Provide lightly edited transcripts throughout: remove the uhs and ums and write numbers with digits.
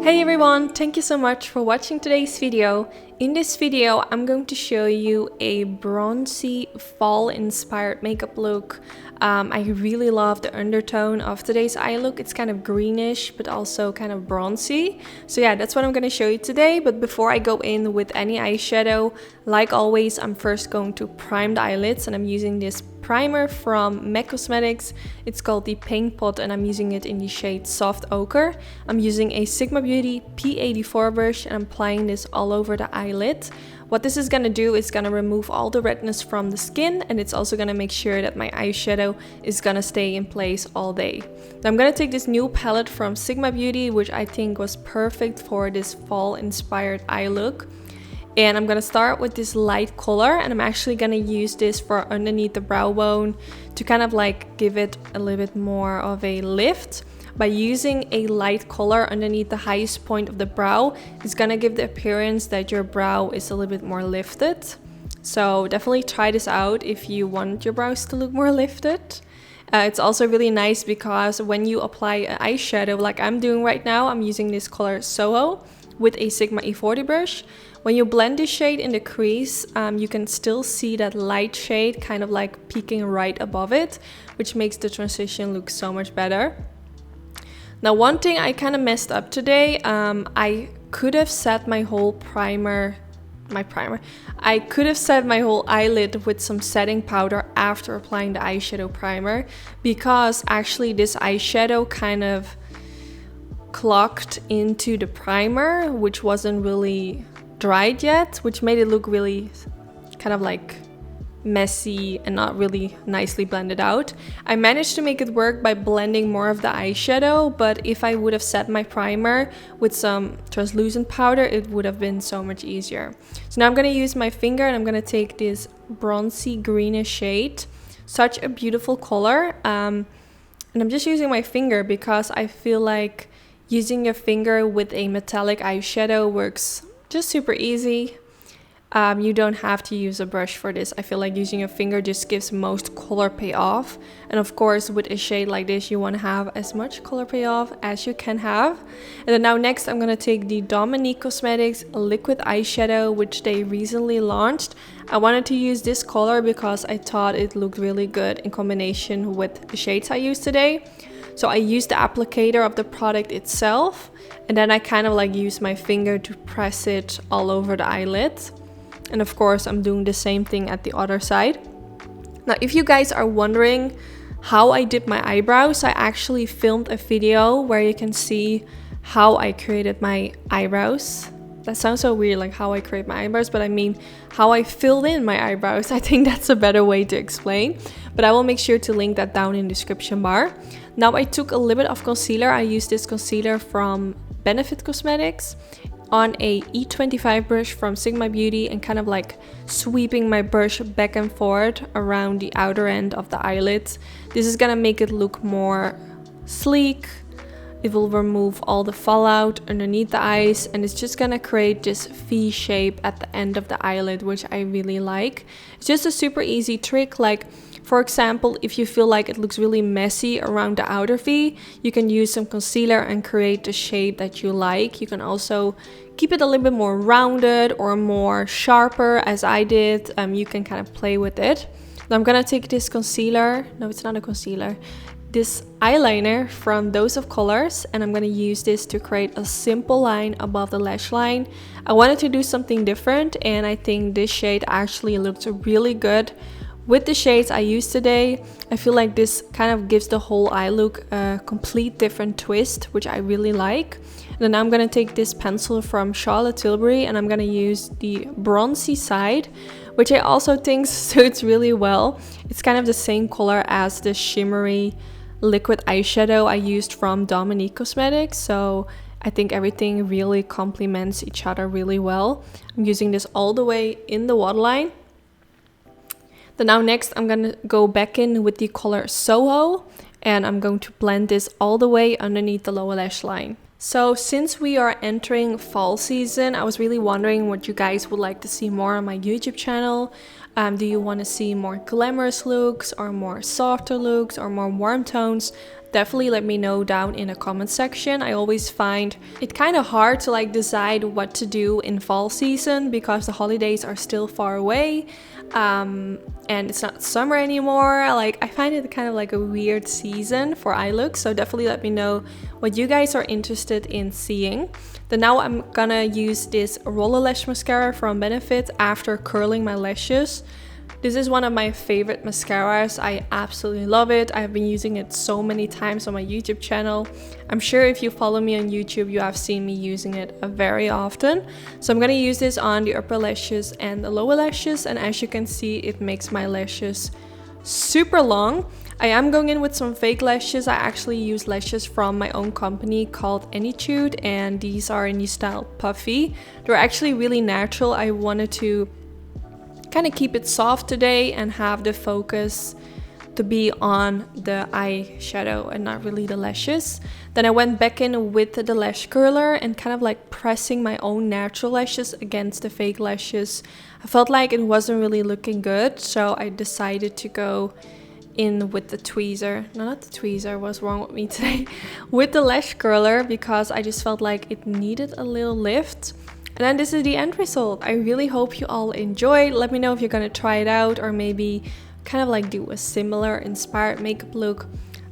Hey everyone, thank you so much for watching today's video. In this video, I'm going to show you a bronzy fall inspired makeup look. I really love the undertone of today's eye look. It's kind of greenish, but also kind of bronzy. So yeah, that's what I'm going to show you today. But before I go in with any eyeshadow, like always, I'm first going to prime the eyelids, and I'm using this primer from MAC Cosmetics. It's called the Paint Pot, and I'm using it in the shade Soft Ochre. I'm using a Sigma Beauty P84 brush, and I'm applying this all over the eyelid. What this is gonna do is gonna remove all the redness from the skin, and it's also gonna make sure that my eyeshadow is gonna stay in place all day. Now I'm gonna take this new palette from Sigma Beauty, which I think was perfect for this fall inspired eye look. And I'm gonna start with this light color, and I'm actually gonna use this for underneath the brow bone to kind of like give it a little bit more of a lift. By using a light color underneath the highest point of the brow, it's gonna give the appearance that your brow is a little bit more lifted. So definitely try this out if you want your brows to look more lifted. It's also really nice because when you apply an eyeshadow like I'm doing right now, I'm using this color Soho with a Sigma E40 brush. When you blend this shade in the crease, you can still see that light shade kind of like peeking right above it, which makes the transition look so much better. Now, one thing I kind of messed up today, I could have set my whole I could have set my whole eyelid with some setting powder after applying the eyeshadow primer, because actually this eyeshadow kind of clogged into the primer, which wasn't really dried yet, which made it look really kind of like messy and not really nicely blended out. I managed to make it work by blending more of the eyeshadow, but if I would have set my primer with some translucent powder, it would have been so much easier. So now I'm going to use my finger, and I'm going to take this bronzy greenish shade. Such a beautiful color. And I'm just using my finger because I feel like using your finger with a metallic eyeshadow works just super easy. You don't have to use a brush for this. I feel like using your finger just gives most color payoff. And of course, with a shade like this, you want to have as much color payoff as you can have. And then now next, I'm going to take the Dominique Cosmetics liquid eyeshadow, which they recently launched. I wanted to use this color because I thought it looked really good in combination with the shades I used today. So I used the applicator of the product itself, and then I kind of like use my finger to press it all over the eyelid. And of course, I'm doing the same thing at the other side. Now, if you guys are wondering how I did my eyebrows, I actually filmed a video where you can see how I created my eyebrows. That sounds so weird, like how I create my eyebrows, but I mean how I filled in my eyebrows. I think that's a better way to explain, but I will make sure to link that down in the description bar. Now I took a little bit of concealer. I used this concealer from Benefit Cosmetics on a E25 brush from Sigma Beauty, and kind of like sweeping my brush back and forth around the outer end of the eyelids. This is gonna make it look more sleek. It will remove all the fallout underneath the eyes, and it's just gonna create this V shape at the end of the eyelid, which I really like. It's just a super easy trick. Like, for example, if you feel like it looks really messy around the outer V, you can use some concealer and create the shape that you like. You can also keep it a little bit more rounded or more sharper, as I did. You can kind of play with it. Now I'm gonna take this concealer, no, it's not a concealer, this eyeliner from Dose of Colors, and I'm gonna use this to create a simple line above the lash line. I wanted to do something different, and I think this shade actually looked really good with the shades I used today. I feel like this kind of gives the whole eye look a complete different twist, which I really like. And then I'm gonna take this pencil from Charlotte Tilbury, and I'm gonna use the bronzy side, which I also think suits really well. It's kind of the same color as the shimmery liquid eyeshadow I used from Dominique Cosmetics, so I think everything really complements each other really well. I'm using this all the way in the waterline. Then now next, I'm gonna go back in with the color Soho, and I'm going to blend this all the way underneath the lower lash line. So since we are entering fall season, I was really wondering what you guys would like to see more on my YouTube channel. Do you want to see more glamorous looks or more softer looks or more warm tones? Definitely let me know down in the comment section. I always find it kind of hard to like decide what to do in fall season because the holidays are still far away, and it's not summer anymore. Like, I find it kind of like a weird season for eye looks, so definitely let me know what you guys are interested in seeing. Then now I'm gonna use this roller lash mascara from Benefit after curling my lashes. This is one of my favorite mascaras. I absolutely love it. I've been using it so many times on my YouTube channel. I'm sure if you follow me on YouTube, you have seen me using it very often. So I'm gonna use this on the upper lashes and the lower lashes, and as you can see, it makes my lashes super long. I am going in with some fake lashes. I actually use lashes from my own company called Annytude, and these are in the style Puffy. They're actually really natural. I wanted to kind of keep it soft today and have the focus to be on the eyeshadow and not really the lashes. Then I went back in with the lash curler and kind of like pressing my own natural lashes against the fake lashes. I felt like it wasn't really looking good, so I decided to go in with the tweezer. No, not the tweezer, what's wrong with me today? With the lash curler, because I just felt like it needed a little lift. And then this is the end result. I really hope you all enjoyed. Let me know if you're gonna try it out or maybe kind of like do a similar inspired makeup look.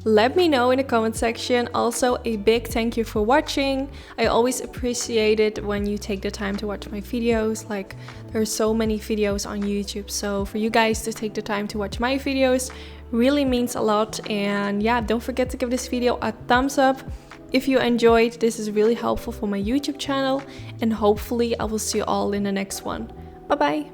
Let me know in the comment section. Also, a big thank you for watching. I always appreciate it when you take the time to watch my videos. Like, there are so many videos on YouTube, so for you guys to take the time to watch my videos really means a lot. And yeah, don't forget to give this video a thumbs up if you enjoyed. This is really helpful for my YouTube channel, and hopefully I will see you all in the next one. Bye bye.